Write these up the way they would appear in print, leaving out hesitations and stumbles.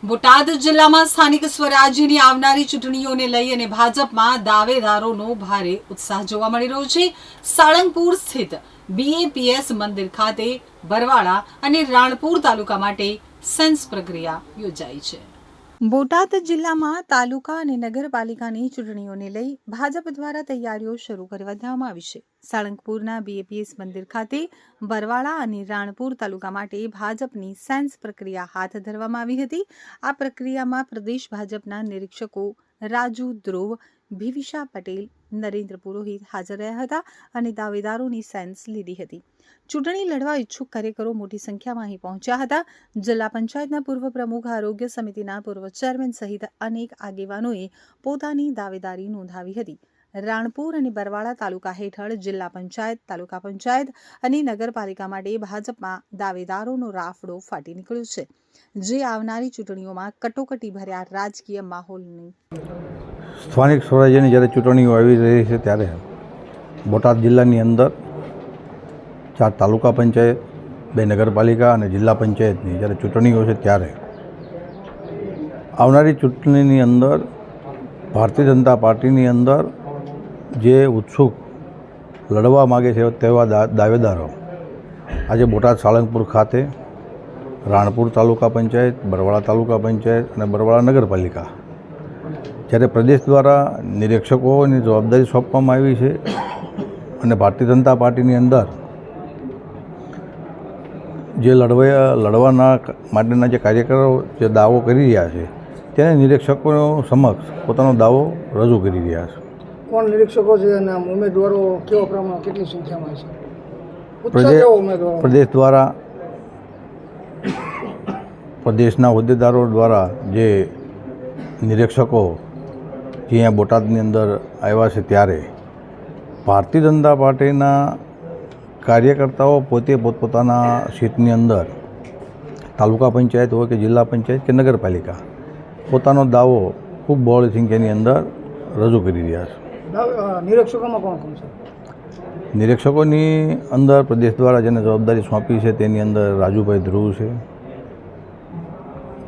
બોટાદ જિલ્લામાં સ્થાનિક સ્વરાજ્યની આવનારી ચૂંટણીઓને લઈ અને ભાજપમાં દાવેદારોનો ભારે ઉત્સાહ જોવા મળી રહ્યો છે। સાળંગપુર સ્થિત BAPS મંદિર ખાતે બરવાળા અને રાણપુર તાલુકા માટે સેન્સ પ્રક્રિયા યોજાઈ છે। બોટાદ જિલ્લામાં તાલુકા અને નગરપાલિકાની ચૂંટણીઓને લઈ ભાજપ દ્વારા તૈયારીઓ શરૂ કરી દેવામાં આવી છે। સાળંગપુરના BAPS મંદિર ખાતે બરવાળા અને રાણપુર તાલુકા માટે ભાજપની સેન્સ પ્રક્રિયા હાથ ધરવામાં આવી હતી। આ પ્રક્રિયામાં પ્રદેશ ભાજપના નિરીક્ષકો રાજુ ધ્રુવ, ભીવિશા પટેલ, નરેન્દ્ર પુરોહિત હાજર રહ્યા હતા અને દાવેદારોની સેન્સ લીધી હતી। ચૂંટણી લડવા ઈચ્છુક કાર્યકરો મોટી સંખ્યામાં અહીં પહોંચ્યા હતા। જિલ્લા પંચાયતના પૂર્વ પ્રમુખ, આરોગ્ય સમિતિના પૂર્વ ચેરમેન સહિત અનેક આગેવાનોએ પોતાની દાવેદારી નોંધાવી હતી। રાણપુર અને બરવાળા તાલુકા હેઠળ જિલ્લા પંચાયત, તાલુકા પંચાયત અને નગરપાલિકા માટે ભાજપમાં દાવેદારોનો રાફડો ફાટી નીકળ્યો છે, જે આવનારી ચૂંટણીઓમાં કટોકટી ભર્યા રાજકીય માહોલની સ્થાનિક સ્વરાજ્યની જ્યારે ચૂંટણીઓ આવી રહી છે ત્યારે બોટાદ જિલ્લાની અંદર 4 તાલુકા પંચાયત, 2 નગરપાલિકા અને જિલ્લા પંચાયતની જ્યારે ચૂંટણીઓ છે ત્યારે આવનારી ચૂંટણીની અંદર ભારતીય જનતા પાર્ટીની અંદર જે ઉત્સુક લડવા માગે છે તેવા દાવેદારો આજે બોટાદ સાળંગપુર ખાતે રાણપુર તાલુકા પંચાયત, બરવાળા તાલુકા પંચાયત અને બરવાળા નગરપાલિકા જ્યારે પ્રદેશ દ્વારા નિરીક્ષકોની જવાબદારી સોંપવામાં આવી છે અને ભારતીય જનતા પાર્ટીની અંદર જે લડવાના માટેના જે કાર્યકરો જે દાવો કરી રહ્યા છે તેને નિરીક્ષકો સમક્ષ પોતાનો દાવો રજૂ કરી રહ્યા છે। કોણ નિરીક્ષકો છે અને ઉમેદવારો કેવા પ્રમાણમાં કેટલી સંખ્યામાં છે? ઉત્સાહ કેવો ઉમેદવારો? પ્રદેશ દ્વારા પ્રદેશના હોદ્દેદારો દ્વારા જે નિરીક્ષકો જે અહીંયા બોટાદની અંદર આવ્યા છે ત્યારે ભારતીય જનતા પાર્ટીના કાર્યકર્તાઓ પોતે પોતપોતાના સીટની અંદર તાલુકા પંચાયત હોય કે જિલ્લા પંચાયત કે નગરપાલિકા પોતાનો દાવો ખૂબ બહોળી સંખ્યાની અંદર રજૂ કરી રહ્યા છે। નિરીક્ષકોમાં કોણ કોણ છે? નિરીક્ષકોની અંદર પ્રદેશ દ્વારા જેને જવાબદારી સોંપી છે તેની અંદર રાજુભાઈ ધ્રુવ છે,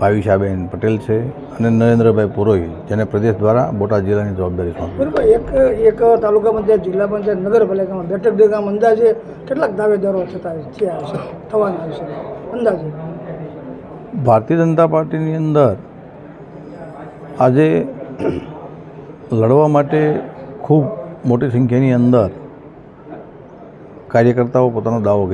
ભાવિશાબેન પટેલ છે અને નરેન્દ્રભાઈ પુરોહિત જેને પ્રદેશ દ્વારા બોટાદ જિલ્લાની જવાબદારી સોંપી। બરાબર, એક તાલુકા પંચાયત, જિલ્લા પંચાયત, નગરપાલિકામાં બેઠક દેગામ અંદાજે કેટલાક દાવેદારો થયા છે થવાના છે અંદાજે? ભારતીય જનતા પાર્ટીની અંદર આજે લડવા માટે ખૂબ મોટી સંખ્યાની અંદર કાર્યકર્તાઓ પોતાનો દાવો કરી